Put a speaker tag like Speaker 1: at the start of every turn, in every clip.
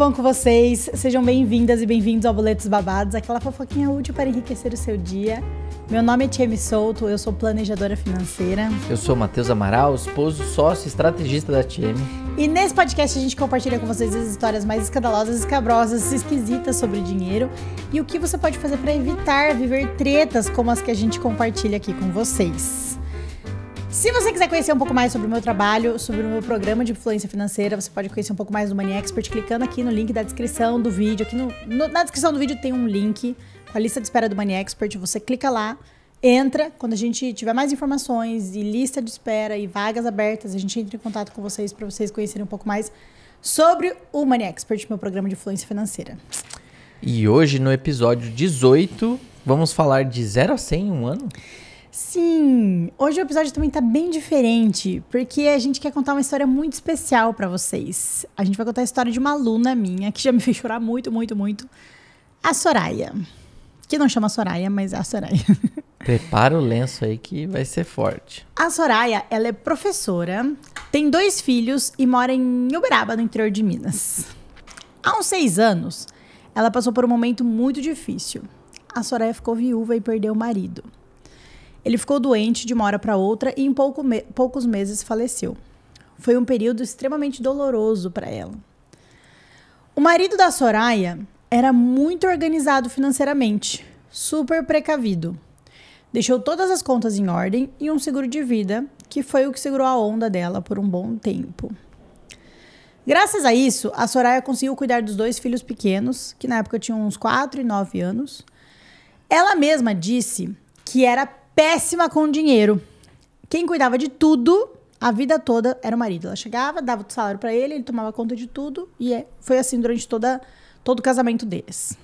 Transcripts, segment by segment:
Speaker 1: bom com vocês? Sejam bem-vindas e bem-vindos ao Boletos Babados, aquela fofoquinha útil para enriquecer o seu dia. Meu nome é Tieme Souto, eu sou planejadora financeira.
Speaker 2: Eu sou Matheus Amaral, esposo, sócio, estrategista da Tieme.
Speaker 1: E nesse podcast a gente compartilha com vocês as histórias mais escandalosas, escabrosas, esquisitas sobre dinheiro e o que você pode fazer para evitar viver tretas como as que a gente compartilha aqui com vocês. Se você quiser conhecer um pouco mais sobre o meu trabalho, sobre o meu programa de influência financeira, você pode conhecer um pouco mais do Money Expert clicando aqui no link da descrição do vídeo. Aqui na descrição do vídeo tem um link com a lista de espera do Money Expert. Você clica lá, entra. Quando a gente tiver mais informações e lista de espera e vagas abertas, a gente entra em contato com vocês para vocês conhecerem um pouco mais sobre o Money Expert, meu programa de influência financeira.
Speaker 2: E hoje, no episódio 18, vamos falar de 0 a 100 em um ano?
Speaker 1: Sim, hoje o episódio também tá bem diferente, porque a gente quer contar uma história muito especial pra vocês. A gente vai contar a história de uma aluna minha, que já me fez chorar muito, a Soraya. Que não chama Soraya, mas é a Soraya.
Speaker 2: Prepara o lenço aí que vai ser forte.
Speaker 1: A Soraya, ela é professora, tem 2 filhos e mora em Uberaba, no interior de Minas. Há uns 6 anos, ela passou por um momento muito difícil. A Soraya ficou viúva e perdeu o marido. Ele ficou doente de uma hora para outra e em poucos meses faleceu. Foi um período extremamente doloroso para ela. O marido da Soraya era muito organizado financeiramente, super precavido. Deixou todas as contas em ordem e um seguro de vida, que foi o que segurou a onda dela por um bom tempo. Graças a isso, a Soraya conseguiu cuidar dos 2 filhos pequenos, que na época tinham uns 4 e 9 anos. Ela mesma disse que era péssima com dinheiro. Quem cuidava de tudo a vida toda era o marido. Ela chegava, dava o salário para ele, ele tomava conta de tudo e foi assim durante todo o casamento deles.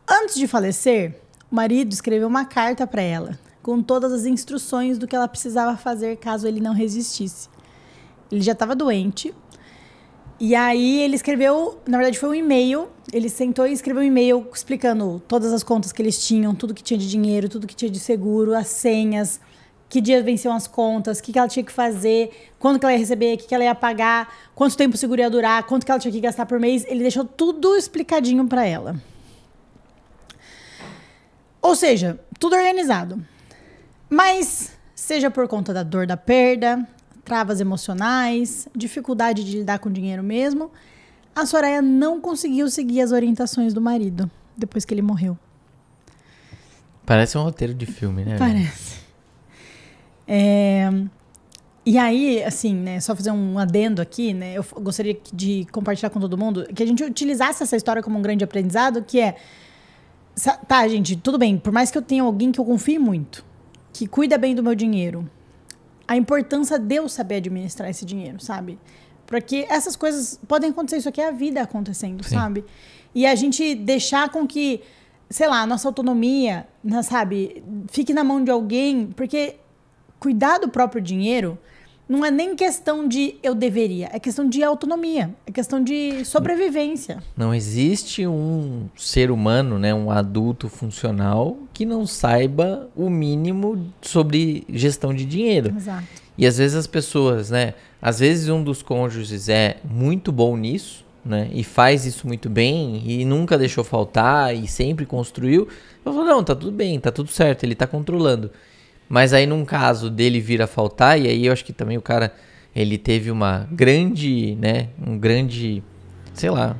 Speaker 1: Antes de falecer, o marido escreveu uma carta para ela com todas as instruções do que ela precisava fazer caso ele não resistisse. Ele já estava doente. E aí ele escreveu, na verdade foi um e-mail, ele sentou e escreveu um e-mail explicando todas as contas que eles tinham, tudo que tinha de dinheiro, tudo que tinha de seguro, as senhas, que dia venciam as contas, o que ela tinha que fazer, quando que ela ia receber, o que ela ia pagar, quanto tempo o seguro ia durar, quanto que ela tinha que gastar por mês. Ele deixou tudo explicadinho para ela. Ou seja, tudo organizado. Mas, seja por conta da dor da perda, travas emocionais, dificuldade de lidar com dinheiro mesmo, a Soraya não conseguiu seguir as orientações do marido depois que ele morreu.
Speaker 2: Parece um roteiro de filme, né?
Speaker 1: Parece. E aí, assim, né, só fazer um adendo aqui, né, eu gostaria de compartilhar com todo mundo, que a gente utilizasse essa história como um grande aprendizado, que é, tá, gente, tudo bem, por mais que eu tenha alguém que eu confie muito, que cuida bem do meu dinheiro, a importância de eu saber administrar esse dinheiro, sabe? Porque essas coisas podem acontecer, isso aqui é a vida acontecendo, sim, sabe? E a gente deixar com que, sei lá, a nossa autonomia, né, sabe, fique na mão de alguém, porque cuidar do próprio dinheiro não é nem questão de eu deveria, é questão de autonomia, é questão de sobrevivência.
Speaker 2: Não existe um ser humano, né, um adulto funcional que não saiba o mínimo sobre gestão de dinheiro.
Speaker 1: Exato.
Speaker 2: E às vezes as pessoas, né, às vezes um dos cônjuges é muito bom nisso, né, e faz isso muito bem e nunca deixou faltar e sempre construiu. Eu falo, não, tá tudo bem, tá tudo certo, ele tá controlando. Mas aí num caso dele vir a faltar, e aí eu acho que também o cara, ele teve uma grande, né, sei lá,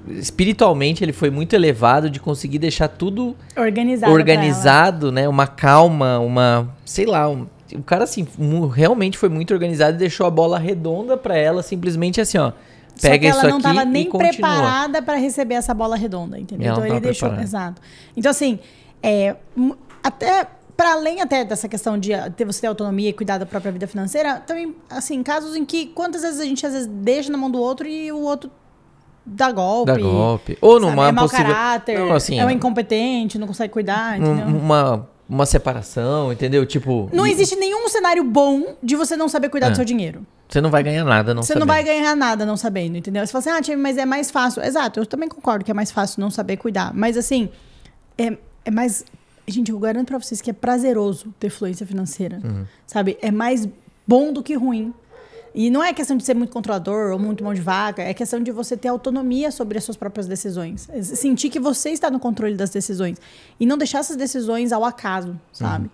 Speaker 2: espiritualmente ele foi muito elevado de conseguir deixar tudo organizado, né, uma calma, sei lá, o cara assim, realmente foi muito organizado e deixou a bola redonda pra ela, simplesmente assim, ó, pega isso aqui e continua. Só que ela não tava nem preparada pra receber essa bola redonda, entendeu? Então ele deixou, exato. Então assim, até para além até dessa questão de você ter autonomia e cuidar da própria vida financeira, também, assim, casos em que quantas vezes a gente às vezes deixa na mão do outro e o outro dá golpe. Dá golpe. Ou numa
Speaker 1: é mau caráter, não, assim, é um incompetente, não consegue cuidar, entendeu?
Speaker 2: Uma separação, entendeu? Tipo...
Speaker 1: Não existe nenhum cenário bom de você não saber cuidar do seu dinheiro.
Speaker 2: Você não vai ganhar nada não sabendo. Você
Speaker 1: não vai ganhar nada não sabendo, entendeu? Você fala assim, Tieme, mas é mais fácil. Exato, eu também concordo que é mais fácil não saber cuidar. Mas assim, é mais... Gente, eu garanto pra vocês que é prazeroso ter fluência financeira, sabe? É mais bom do que ruim. E não é questão de ser muito controlador ou muito mão de vaca, é questão de você ter autonomia sobre as suas próprias decisões. Sentir que você está no controle das decisões. E não deixar essas decisões ao acaso, sabe?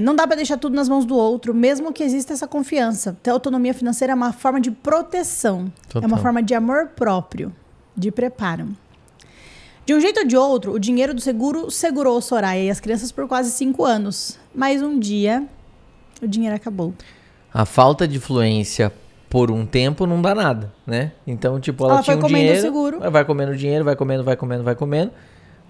Speaker 1: Não dá para deixar tudo nas mãos do outro, mesmo que exista essa confiança. Ter autonomia financeira é uma forma de proteção.
Speaker 2: Total.
Speaker 1: É uma forma de amor próprio, de preparo. De um jeito ou de outro, o dinheiro do seguro segurou Soraya e as crianças por quase 5 anos. Mas um dia, o dinheiro acabou.
Speaker 2: A falta de fluência por um tempo não dá nada, né? Então, tipo, ela tinha
Speaker 1: foi comendo
Speaker 2: dinheiro,
Speaker 1: o seguro.
Speaker 2: vai comendo dinheiro, vai comendo.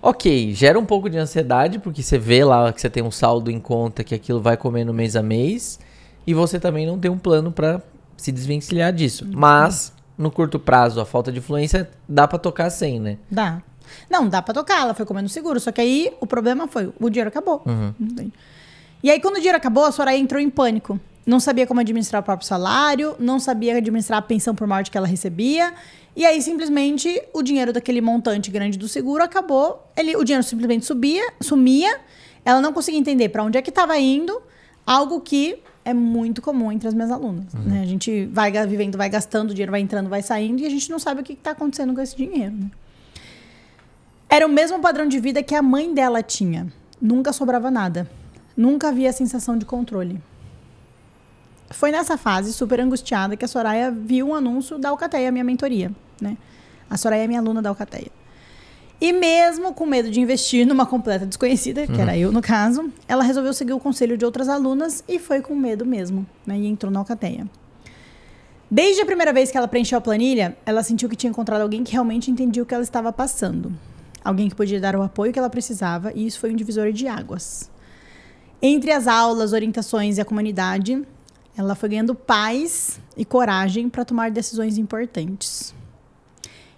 Speaker 2: Ok, gera um pouco de ansiedade, porque você vê lá que você tem um saldo em conta, que aquilo vai comendo mês a mês, e você também não tem um plano pra se desvencilhar disso. Mas, no curto prazo, a falta de fluência dá pra tocar sem, né?
Speaker 1: Dá. Não, dá pra tocar, ela foi comendo seguro. Só que aí o problema foi, o dinheiro acabou. E aí, quando o dinheiro acabou, a Soraya entrou em pânico. Não sabia como administrar o próprio salário, não sabia administrar a pensão por morte que ela recebia. E aí, simplesmente, o dinheiro daquele montante grande do seguro acabou. O dinheiro simplesmente sumia. Ela não conseguia entender para onde é que estava indo. Algo que é muito comum entre as minhas alunas. Né? A gente vai vivendo, vai gastando, o dinheiro vai entrando, vai saindo. E a gente não sabe o que está acontecendo com esse dinheiro. Né? Era o mesmo padrão de vida que a mãe dela tinha. Nunca sobrava nada. Nunca havia a sensação de controle. Foi nessa fase, super angustiada, que a Soraya viu um anúncio da Alcateia, minha mentoria, né? A Soraya é minha aluna da Alcateia. E mesmo com medo de investir numa completa desconhecida, que era eu no caso, ela resolveu seguir o conselho de outras alunas e foi com medo mesmo, né? E entrou na Alcateia. Desde a primeira vez que ela preencheu a planilha, ela sentiu que tinha encontrado alguém que realmente entendia o que ela estava passando. Alguém que podia dar o apoio que ela precisava, e isso foi um divisor de águas. Entre as aulas, orientações e a comunidade, ela foi ganhando paz e coragem para tomar decisões importantes.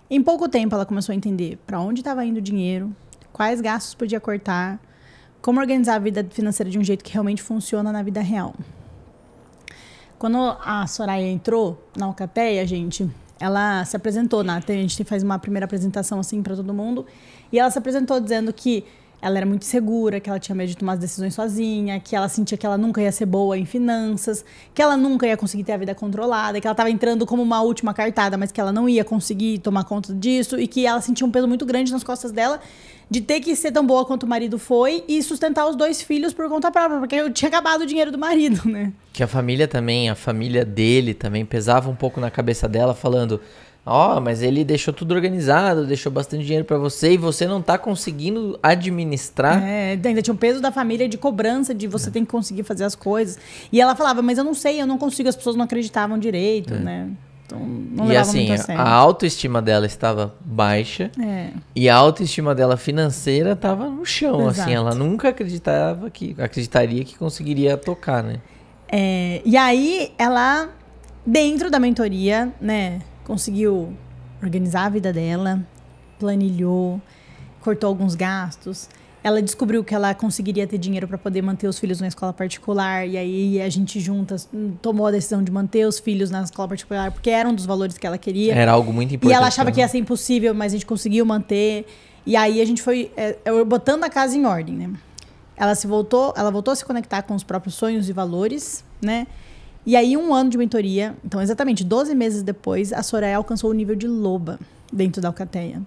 Speaker 1: Em pouco tempo, ela começou a entender para onde estava indo o dinheiro, quais gastos podia cortar, como organizar a vida financeira de um jeito que realmente funciona na vida real. Quando a Soraya entrou na Alcateia, gente, ela se apresentou, a gente faz uma primeira apresentação assim para todo mundo, e ela se apresentou dizendo que ela era muito insegura, que ela tinha medo de tomar as decisões sozinha, que ela sentia que ela nunca ia ser boa em finanças, que ela nunca ia conseguir ter a vida controlada, que ela estava entrando como uma última cartada, mas que ela não ia conseguir tomar conta disso, e que ela sentia um peso muito grande nas costas dela de ter que ser tão boa quanto o marido foi e sustentar os 2 filhos por conta própria, porque eu tinha acabado o dinheiro do marido, né?
Speaker 2: Que a família dele também pesava um pouco na cabeça dela, falando... mas ele deixou tudo organizado, deixou bastante dinheiro pra você e você não tá conseguindo administrar.
Speaker 1: Ainda tinha um peso da família de cobrança, de você tem que conseguir fazer as coisas. E ela falava, mas eu não sei, eu não consigo, as pessoas não acreditavam direito, né? Então, não levava muito a sério.
Speaker 2: A autoestima dela estava baixa e a autoestima dela financeira estava no chão.
Speaker 1: Exato.
Speaker 2: Assim, ela nunca acreditaria que conseguiria tocar, né?
Speaker 1: E aí, ela, dentro da mentoria, né, conseguiu organizar a vida dela, planilhou, cortou alguns gastos. Ela descobriu que ela conseguiria ter dinheiro para poder manter os filhos na escola particular. E aí a gente juntas tomou a decisão de manter os filhos na escola particular, porque era um dos valores que ela queria.
Speaker 2: Era algo muito importante.
Speaker 1: E ela achava que ia ser impossível, mas a gente conseguiu manter. E aí a gente foi botando a casa em ordem, né? Ela voltou a se conectar com os próprios sonhos e valores, né? E aí, 1 ano de mentoria, então exatamente 12 meses depois, a Soraya alcançou o nível de loba dentro da Alcateia.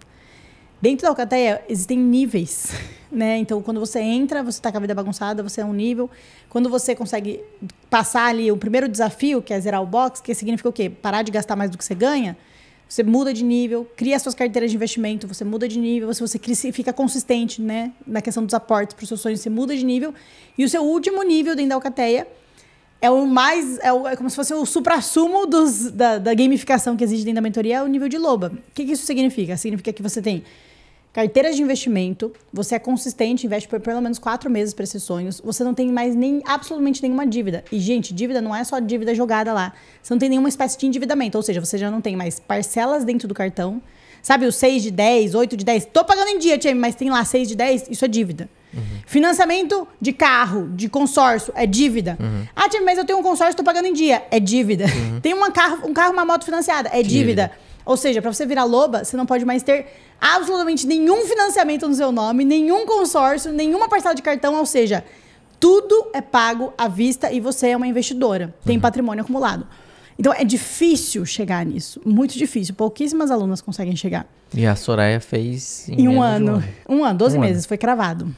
Speaker 1: Dentro da Alcateia existem níveis, né? Então, quando você entra, você tá com a vida bagunçada, você é um nível. Quando você consegue passar ali o primeiro desafio, que é zerar o box, que significa o quê? Parar de gastar mais do que você ganha, você muda de nível, cria suas carteiras de investimento, você muda de nível, você fica consistente, né? Na questão dos aportes para os seus sonhos, você muda de nível. E o seu último nível dentro da Alcateia é como se fosse o suprassumo da gamificação que existe dentro da mentoria, é o nível de loba. O que isso significa? Significa que você tem carteiras de investimento, você é consistente, investe por pelo menos 4 meses para esses sonhos, você não tem mais absolutamente nenhuma dívida. E, gente, dívida não é só dívida jogada lá. Você não tem nenhuma espécie de endividamento, ou seja, você já não tem mais parcelas dentro do cartão. Sabe, o 6 de 10, 8 de 10, tô pagando em dia, tia, mas tem lá 6 de 10, isso é dívida. Financiamento de carro, de consórcio, é dívida. Ah, tia, mas eu tenho um consórcio, tô pagando em dia, é dívida. Tem um carro, uma moto financiada, é dívida. Ou seja, para você virar loba, você não pode mais ter absolutamente nenhum financiamento no seu nome, nenhum consórcio, nenhuma parcela de cartão, ou seja, tudo é pago à vista e você é uma investidora, tem patrimônio acumulado. Então é difícil chegar nisso, muito difícil. Pouquíssimas alunas conseguem chegar.
Speaker 2: E a Soraya fez
Speaker 1: em um ano. 12 meses, foi cravado.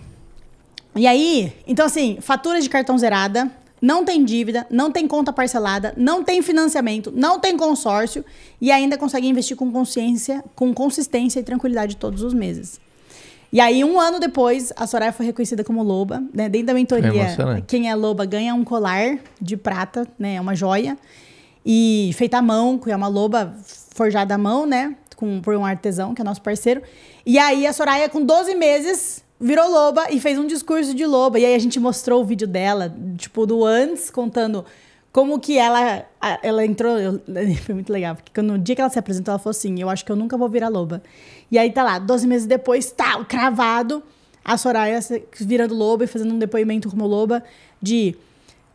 Speaker 1: E aí, então assim, fatura de cartão zerada, não tem dívida, não tem conta parcelada, não tem financiamento, não tem consórcio e ainda consegue investir com consciência, com consistência e tranquilidade todos os meses. E aí, 1 ano depois, a Soraya foi reconhecida como loba, né? Dentro da mentoria, quem é loba ganha um colar de prata, né? É uma joia. E feita à mão, que é uma loba forjada à mão, né? Por um artesão, que é nosso parceiro. E aí, a Soraya, com 12 meses, virou loba e fez um discurso de loba. E aí, a gente mostrou o vídeo dela, tipo, do antes, contando como que ela entrou. Foi muito legal, porque no dia que ela se apresentou, ela falou assim, eu acho que eu nunca vou virar loba. E aí, tá lá, 12 meses depois, tá, cravado, a Soraya virando loba e fazendo um depoimento como loba de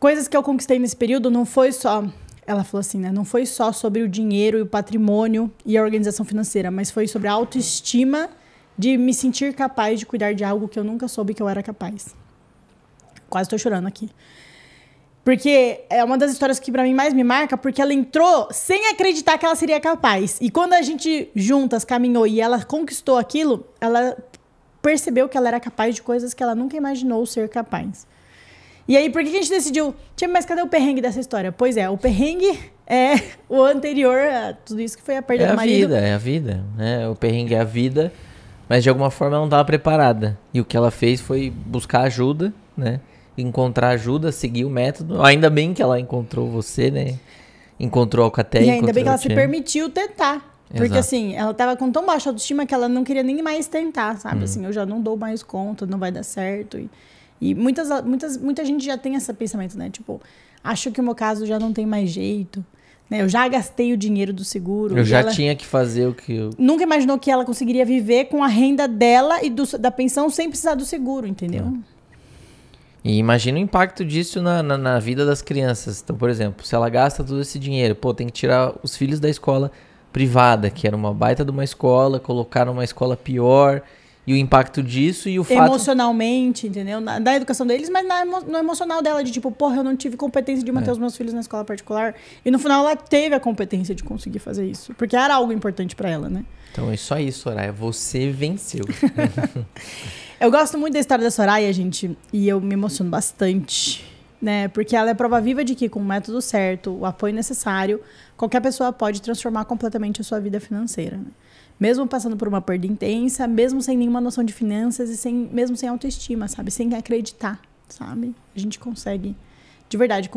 Speaker 1: coisas que eu conquistei nesse período, não foi só... Ela falou assim, né? Não foi só sobre o dinheiro e o patrimônio e a organização financeira, mas foi sobre a autoestima de me sentir capaz de cuidar de algo que eu nunca soube que eu era capaz. Quase tô chorando aqui. Porque é uma das histórias que pra mim mais me marca, porque ela entrou sem acreditar que ela seria capaz. E quando a gente juntas caminhou e ela conquistou aquilo, ela percebeu que ela era capaz de coisas que ela nunca imaginou ser capaz. E aí, por que a gente decidiu... Mas cadê o perrengue dessa história? Pois é, o perrengue é o anterior a tudo isso que foi a perda do marido.
Speaker 2: É a vida, né? O perrengue é a vida, mas de alguma forma ela não estava preparada. E o que ela fez foi buscar ajuda, né? Encontrar ajuda, seguir o método. Ainda bem que ela encontrou você, né? Encontrou a Alcatel.
Speaker 1: E ainda bem que ela se permitiu tentar. Porque, Exato. Assim, ela tava com tão baixa autoestima que ela não queria nem mais tentar, sabe? Assim, eu já não dou mais conta, não vai dar certo. E muita gente já tem esse pensamento, né? Tipo, acho que o meu caso já não tem mais jeito. Né? Eu já gastei o dinheiro do seguro.
Speaker 2: Eu já tinha que fazer o que eu...
Speaker 1: Nunca imaginou que ela conseguiria viver com a renda dela e da pensão sem precisar do seguro, entendeu?
Speaker 2: E imagina o impacto disso na vida das crianças. Então, por exemplo, se ela gasta todo esse dinheiro, tem que tirar os filhos da escola privada, que era uma baita de uma escola, colocar numa escola pior... E o impacto disso e o fato...
Speaker 1: Emocionalmente, entendeu? Da educação deles, mas no emocional dela, de tipo, eu não tive competência de manter os meus filhos na escola particular. E no final ela teve a competência de conseguir fazer isso. Porque era algo importante pra ela, né?
Speaker 2: Então é só isso, Soraya. Você venceu.
Speaker 1: Eu gosto muito da história da Soraya, gente. E eu me emociono bastante, né? Porque ela é prova viva de que com o método certo, o apoio necessário, qualquer pessoa pode transformar completamente a sua vida financeira, né? Mesmo passando por uma perda intensa, mesmo sem nenhuma noção de finanças e mesmo sem autoestima, sabe? Sem acreditar, sabe? A gente consegue, de verdade,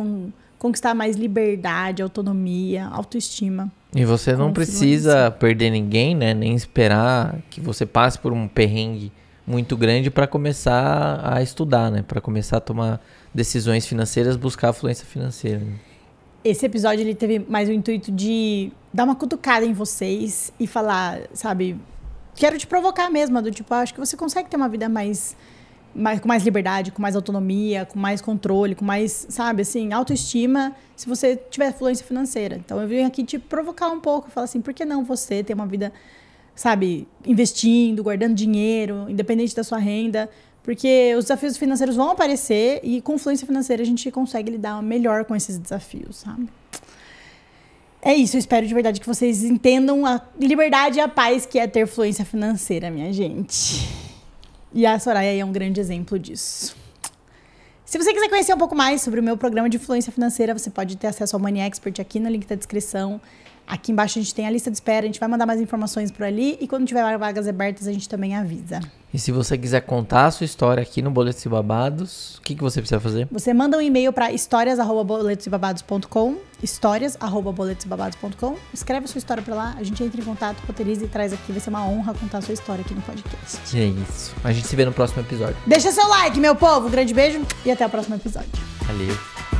Speaker 1: conquistar mais liberdade, autonomia, autoestima.
Speaker 2: E você não precisa perder ninguém, né? Nem esperar que você passe por um perrengue muito grande para começar a estudar, né? Para começar a tomar decisões financeiras, buscar a fluência financeira. Né?
Speaker 1: Esse episódio, ele teve mais o intuito de dar uma cutucada em vocês e falar, sabe, quero te provocar mesmo, do tipo, acho que você consegue ter uma vida com mais liberdade, com mais autonomia, com mais controle, com mais, sabe, assim, autoestima, se você tiver fluência financeira. Então, eu vim aqui te provocar um pouco, falar assim, por que não você ter uma vida, sabe, investindo, guardando dinheiro, independente da sua renda? Porque os desafios financeiros vão aparecer e com fluência financeira a gente consegue lidar melhor com esses desafios, sabe? É isso, eu espero de verdade que vocês entendam a liberdade e a paz que é ter fluência financeira, minha gente. E a Soraya é um grande exemplo disso. Se você quiser conhecer um pouco mais sobre o meu programa de fluência financeira, você pode ter acesso ao Money Expert aqui no link da descrição. Aqui embaixo a gente tem a lista de espera, a gente vai mandar mais informações por ali e quando tiver vagas abertas a gente também avisa.
Speaker 2: E se você quiser contar a sua história aqui no Boletos e Babados, o que você precisa fazer?
Speaker 1: Você manda um e-mail para historias@boletosbabados.com, historias@boletosbabados.com, escreve a sua história para lá, a gente entra em contato, roteiriza e traz aqui, vai ser uma honra contar a sua história aqui no podcast.
Speaker 2: É isso. A gente se vê no próximo episódio.
Speaker 1: Deixa seu like, meu povo, um grande beijo e até o próximo episódio.
Speaker 2: Valeu.